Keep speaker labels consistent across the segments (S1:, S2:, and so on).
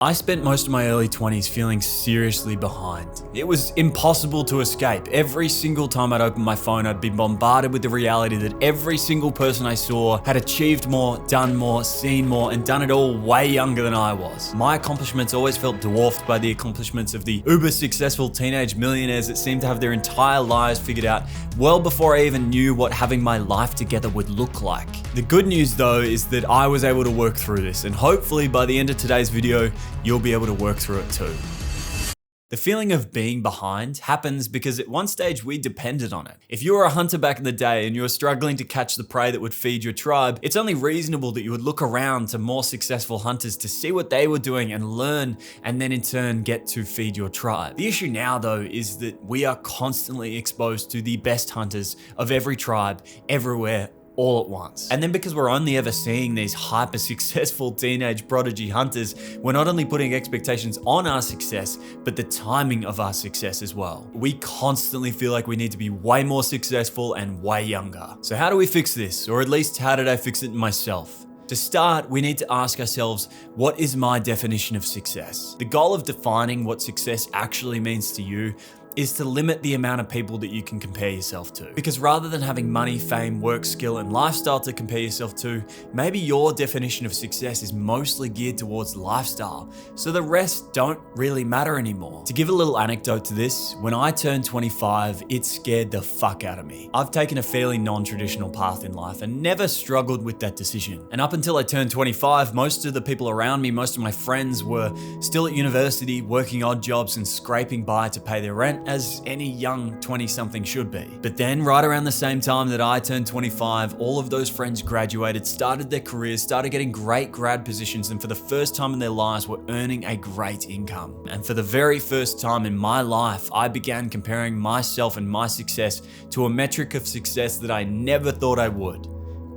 S1: I spent most of my early 20s feeling seriously behind. It was impossible to escape. Every single time I'd open my phone, I'd be bombarded with the reality that every single person I saw had achieved more, done more, seen more, and done it all way younger than I was. My accomplishments always felt dwarfed by the accomplishments of the uber successful teenage millionaires that seemed to have their entire lives figured out well before I even knew what having my life together would look like. The good news though is that I was able to work through this, and hopefully by the end of today's video, you'll be able to work through it too. The feeling of being behind happens because at one stage we depended on it. If you were a hunter back in the day and you were struggling to catch the prey that would feed your tribe, it's only reasonable that you would look around to more successful hunters to see what they were doing and learn, and then in turn get to feed your tribe. The issue now though is that we are constantly exposed to the best hunters of every tribe, everywhere, all at once. And then because we're only ever seeing these hyper successful teenage prodigy hunters, we're not only putting expectations on our success, but the timing of our success as well. We constantly feel like we need to be way more successful and way younger. So how do we fix this? Or at least how did I fix it myself? To start, we need to ask ourselves, what is my definition of success? The goal of defining what success actually means to you is to limit the amount of people that you can compare yourself to. Because rather than having money, fame, work, skill, and lifestyle to compare yourself to, maybe your definition of success is mostly geared towards lifestyle, so the rest don't really matter anymore. To give a little anecdote to this, when I turned 25, it scared the fuck out of me. I've taken a fairly non-traditional path in life and never struggled with that decision. And up until I turned 25, most of the people around me, most of my friends were still at university, working odd jobs and scraping by to pay their rent, as any young 20-something should be. But then right around the same time that I turned 25, all of those friends graduated, started their careers, started getting great grad positions, and for the first time in their lives were earning a great income. And for the very first time in my life, I began comparing myself and my success to a metric of success that I never thought I would: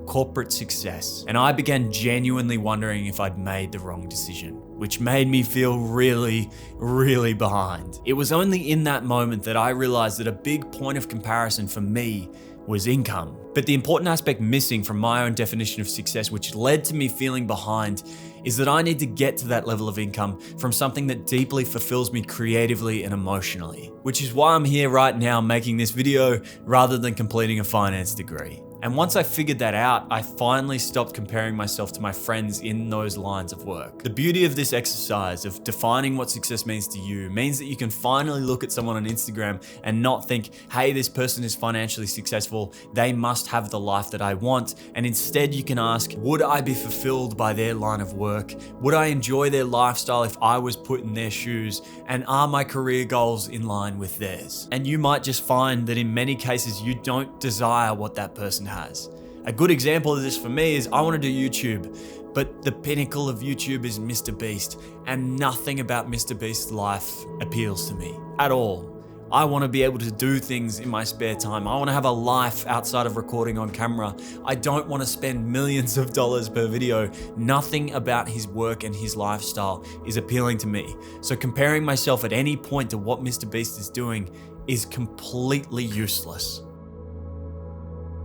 S1: corporate success. And I began genuinely wondering if I'd made the wrong decision, which made me feel really, really behind. It was only in that moment that I realized that a big point of comparison for me was income. But the important aspect missing from my own definition of success, which led to me feeling behind, is that I need to get to that level of income from something that deeply fulfills me creatively and emotionally. Which is why I'm here right now making this video rather than completing a finance degree. And once I figured that out, I finally stopped comparing myself to my friends in those lines of work. The beauty of this exercise of defining what success means to you means that you can finally look at someone on Instagram and not think, hey, this person is financially successful, they must have the life that I want. And instead you can ask, would I be fulfilled by their line of work? Would I enjoy their lifestyle if I was put in their shoes? And are my career goals in line with theirs? And you might just find that in many cases you don't desire what that person has. A good example of this for me is I want to do YouTube, but the pinnacle of YouTube is Mr. Beast, and nothing about Mr. Beast's life appeals to me at all. I want to be able to do things in my spare time. I want to have a life outside of recording on camera. I don't want to spend millions of dollars per video. Nothing about his work and his lifestyle is appealing to me. So comparing myself at any point to what Mr. Beast is doing is completely useless.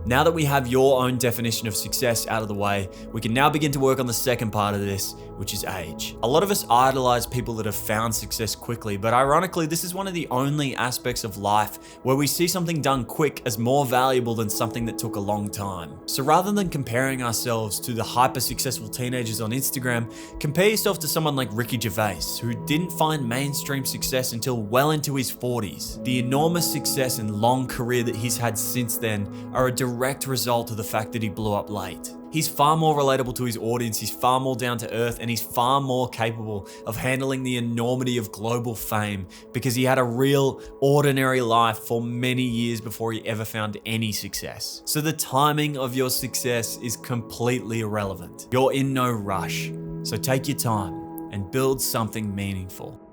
S1: Now that we have your own definition of success out of the way, we can now begin to work on the second part of this, which is age. A lot of us idolize people that have found success quickly, but ironically, this is one of the only aspects of life where we see something done quick as more valuable than something that took a long time. So rather than comparing ourselves to the hyper successful teenagers on Instagram, compare yourself to someone like Ricky Gervais, who didn't find mainstream success until well into his 40s. The enormous success and long career that he's had since then are a direct result of the fact that he blew up late. He's far more relatable to his audience, he's far more down to earth, and he's far more capable of handling the enormity of global fame because he had a real, ordinary life for many years before he ever found any success. So the timing of your success is completely irrelevant. You're in no rush, so take your time and build something meaningful.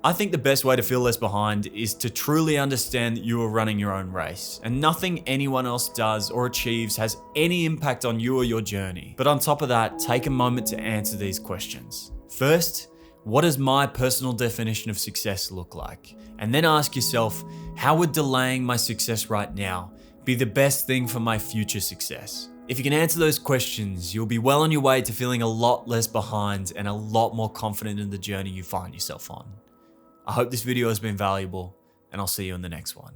S1: I think the best way to feel less behind is to truly understand that you are running your own race, and nothing anyone else does or achieves has any impact on you or your journey. But on top of that, take a moment to answer these questions. First, what does my personal definition of success look like? And then ask yourself, how would delaying my success right now be the best thing for my future success? If you can answer those questions, you'll be well on your way to feeling a lot less behind and a lot more confident in the journey you find yourself on. I hope this video has been valuable, and I'll see you in the next one.